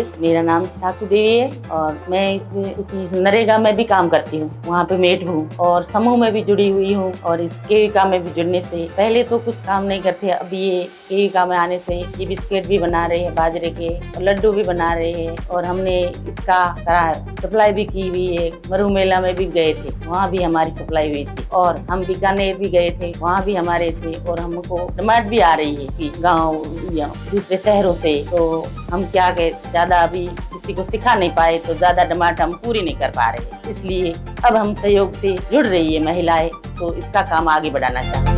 से। मेरा नाम ठाकुर देवी है और मैं इसमें नरेगा में भी काम करती हूँ, वहाँ पे मेट हूँ और समूह में भी जुड़ी हुई हूँ। और इस केविका में भी जुड़ने से पहले तो कुछ काम नहीं करते, अब ये केविका में आने से ये बिस्किट भी बना रहे हैं बाजरे के और लड्डू भी बना रहे हैं। और हमने इसका सप्लाई भी की हुई है। मरु मेला में भी गए थे, वहाँ भी हमारी सप्लाई हुई थी। और हम बीकानेर भी गए थे, वहाँ भी हमारे थे। और हमको डिमांड भी आ रही है कि गाँव या दूसरे शहरों से, तो हम क्या कहें, ज्यादा अभी किसी को सिखा नहीं पाए तो ज्यादा डिमांड हम पूरी नहीं कर पा रहे। इसलिए अब हम सहयोग से जुड़ रही है महिलाएं, तो इसका काम आगे बढ़ाना चाहते हैं।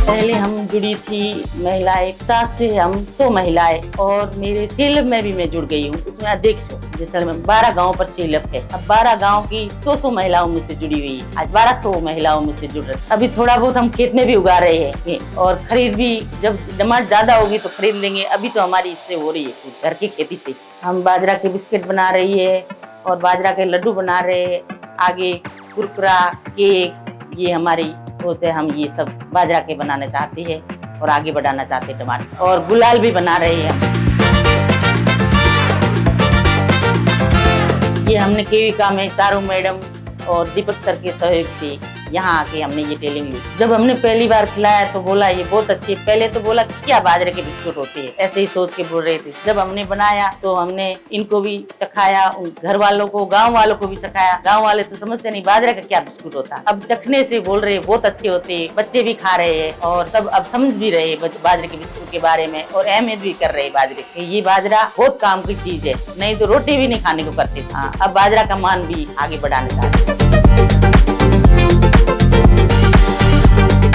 पहले हम जुड़ी थी महिलाएं 50 से हम 100 महिलाएं, और मेरे सेल में भी मैं जुड़ गई हूँ, इसमें अध्यक्ष हूँ। जैसे में 12 गांव पर सेलअप है, अब 12 गांव की 100 महिलाओं में से जुड़ी हुई है। आज 1200 महिलाओं में से जुड़ रहे। अभी थोड़ा बहुत हम खेत में भी उगा रहे हैं और खरीद भी, जब डिमांड ज्यादा होगी तो खरीद लेंगे। अभी तो हमारी इससे हो रही है घर की खेती से। हम बाजरा के बिस्किट बना रही है और बाजरा के लड्डू बना रहे हैं। आगे कुरकुरा, केक, ये हमारी होते हैं। हम ये सब बाजरा के बनाना चाहते हैं और आगे बढ़ाना चाहते हैं टमाटर। और गुलाल भी बना रहे हैं। ये हमने केविका में तारू मैडम और दीपक सर के सहयोग से यहाँ आके हमने ये ट्रेनिंग ली। जब हमने पहली बार खिलाया तो बोला ये बहुत अच्छी है। पहले तो बोला क्या बाजरे के बिस्कुट होते हैं, ऐसे ही सोच के बोल रहे थे। जब हमने बनाया तो हमने इनको भी चखाया, घर वालों को, गांव वालों को भी चखाया। गांव वाले तो समझते नहीं बाजरे का क्या बिस्कुट होता। अब चखने से बोल रहे बहुत अच्छे होते हैं, बच्चे भी खा रहे हैं और सब अब समझ भी रहे बाजरे के बिस्कुट के बारे में और अहमियत भी कर रहे बाजरे के। ये बाजरा बहुत काम की चीज है, नहीं तो रोटी भी नहीं खाने को करते। हाँ, अब बाजरा का मान भी आगे बढ़ाने चाहते हैं।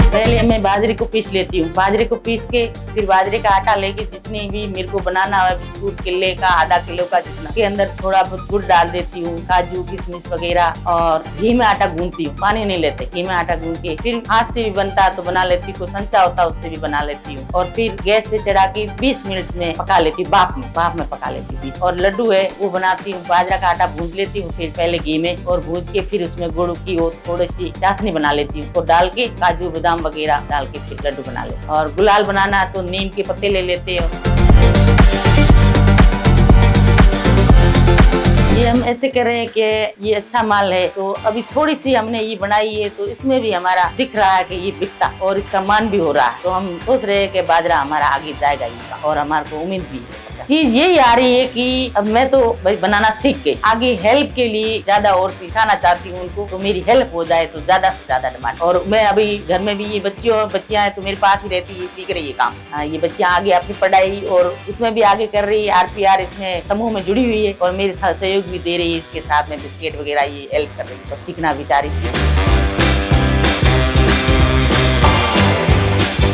पहले मैं बाजरे को पीस लेती हूँ। बाजरे को पीस के फिर बाजरे का आटा लेके जितनी भी मेरे को बनाना है बिस्कुट, किले का, आधा किलो का जितना, के अंदर थोड़ा बहुत गुड़ डाल देती हूँ, काजू किशमिश वगैरह, और घी में आटा गूंथती हूँ। पानी नहीं लेते, घी में आटा गूंथ के फिर हाथ से भी बनता है तो बना लेती हूँ, संचा होता है उससे भी बना लेती हूँ। और फिर गैस पे चढ़ा के 20 मिनट में पका लेती हूँ, भाप में पका लेती हूँ। और लड्डू है वो बनाती हूँ। बाजरा का आटा भून लेती हूँ, फिर पहले घी में, और भून के फिर उसमें गुड़ की और थोड़ी सी चाशनी बना लेती हूँ और डाल के काजू बादाम वगैरह डाल के फिर लड्डू बना लेते। और गुलाल बनाना तो नीम के पत्ते ले लेते हैं। ये हम ऐसे कह रहे हैं कि ये अच्छा माल है, तो अभी थोड़ी सी हमने ये बनाई है तो इसमें भी हमारा दिख रहा है कि ये बिकता और इसका मान भी हो रहा है। तो हम सोच रहे हैं कि बाजरा हमारा आगे जाएगा ये, और हमारे को उम्मीद भी है। चीज यही आ रही है कि अब मैं तो भाई बनाना सीख गई, आगे हेल्प के लिए ज्यादा और सिखाना चाहती हूँ उनको, तो मेरी हेल्प हो जाए तो ज्यादा से ज्यादा डिमांड। और मैं अभी घर में भी ये बच्चियां हैं तो मेरे पास ही रहती है, सीख रही है काम। ये बच्चियां आगे अपनी पढ़ाई और उसमें भी आगे कर रही है। RPR इसमें समूह में जुड़ी हुई है और मेरे साथ सहयोग भी दे रही है। इसके साथ में बिस्किट वगैरह ये हेल्प कर रही है और सीखना भी चाह रही थी।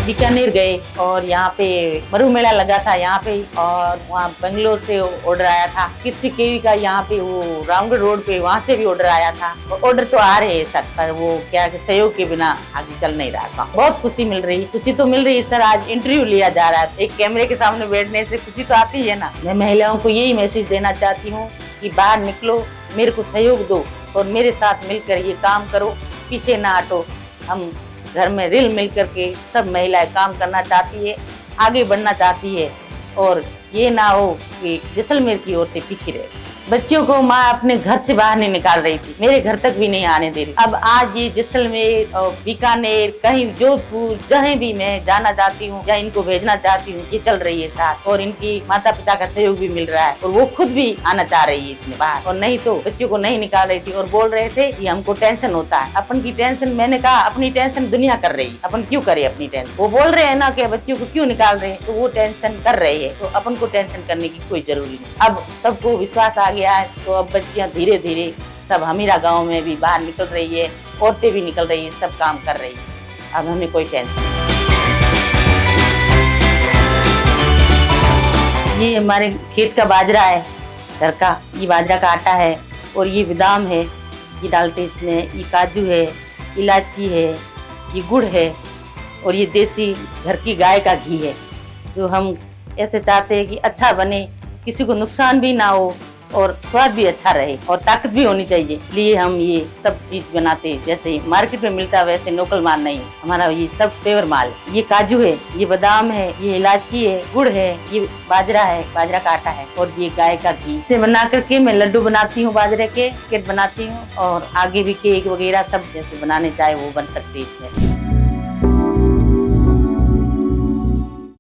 बीकानेर गए और यहाँ पे मरु मेला लगा था यहाँ पे, और वहाँ बेंगलोर से ऑर्डर आया था। किसी केविका यहाँ पे वो रामगढ़ रोड पे, वहाँ से भी ऑर्डर आया था। ऑर्डर तो आ रहे हैं सर, पर वो क्या सहयोग के बिना आगे चल नहीं रहा था। बहुत खुशी मिल रही, खुशी तो मिल रही है सर। आज इंटरव्यू लिया जा रहा है, एक कैमरे के सामने बैठने से खुशी तो आती है ना। मैं महिलाओं को यही मैसेज देना चाहती हूँ कि बाहर निकलो, मेरे को सहयोग दो और मेरे साथ मिलकर ये काम करो, पीछे ना हटो। हम घर में रिल मिल करके सब महिलाएं काम करना चाहती है, आगे बढ़ना चाहती है, और ये ना हो कि जैसलमेर की ओर से पीछे रहे। बच्चियों को माँ अपने घर से बाहर नहीं निकाल रही थी, मेरे घर तक भी नहीं आने दे रही। अब आज ये जैसलमेर और बीकानेर, कहीं जोधपुर, जहाँ भी मैं जाना चाहती हूँ या इनको भेजना चाहती हूँ, ये चल रही है साथ। और इनकी माता पिता का सहयोग भी मिल रहा है और वो खुद भी आना चाह रही है इसमें बाहर। और नहीं तो बच्चों को नहीं निकाल रही थी और बोल रहे थे कि हमको टेंशन होता है। अपन की टेंशन, मैंने कहा अपनी टेंशन दुनिया कर रही है, अपन क्यों करे अपनी टेंशन। वो बोल रहे हैं ना कि बच्चों को क्यों निकाल रहे हैं, तो वो टेंशन कर रहे हैं, तो अपन को टेंशन करने की कोई जरूरी नहीं। अब सबको विश्वास आ गया है, तो अब बच्चियां धीरे धीरे सब हमीरा गांव में भी बाहर निकल रही है, औरतें भी निकल रही है, सब काम कर रही है। अब हमें कोई टेंशन नहीं। ये हमारे खेत का बाजरा है, घर का, ये बाजरा का आटा है और ये बादाम है, ये डालते इसमें। ये काजू है, इलायची है, ये गुड़ है और ये देसी घर की गाय का घी है। जो हम ऐसे चाहते हैं कि अच्छा बने, किसी को नुकसान भी ना हो और स्वाद भी अच्छा रहे और ताकत भी होनी चाहिए, इसलिए हम ये सब चीज बनाते हैं। जैसे मार्केट में मिलता है वैसे लोकल माल नहीं, हमारा ये सब पेवर माल। ये काजू है, ये बादाम है, ये इलायची है, गुड़ है, ये बाजरा है, बाजरा का आटा है और ये गाय का घी से बना करके मैं लड्डू बनाती हूँ, बाजरे के केक बनाती हूँ और आगे भी केक वगैरह सब जैसे बनाने चाहे वो बन सकते हैं।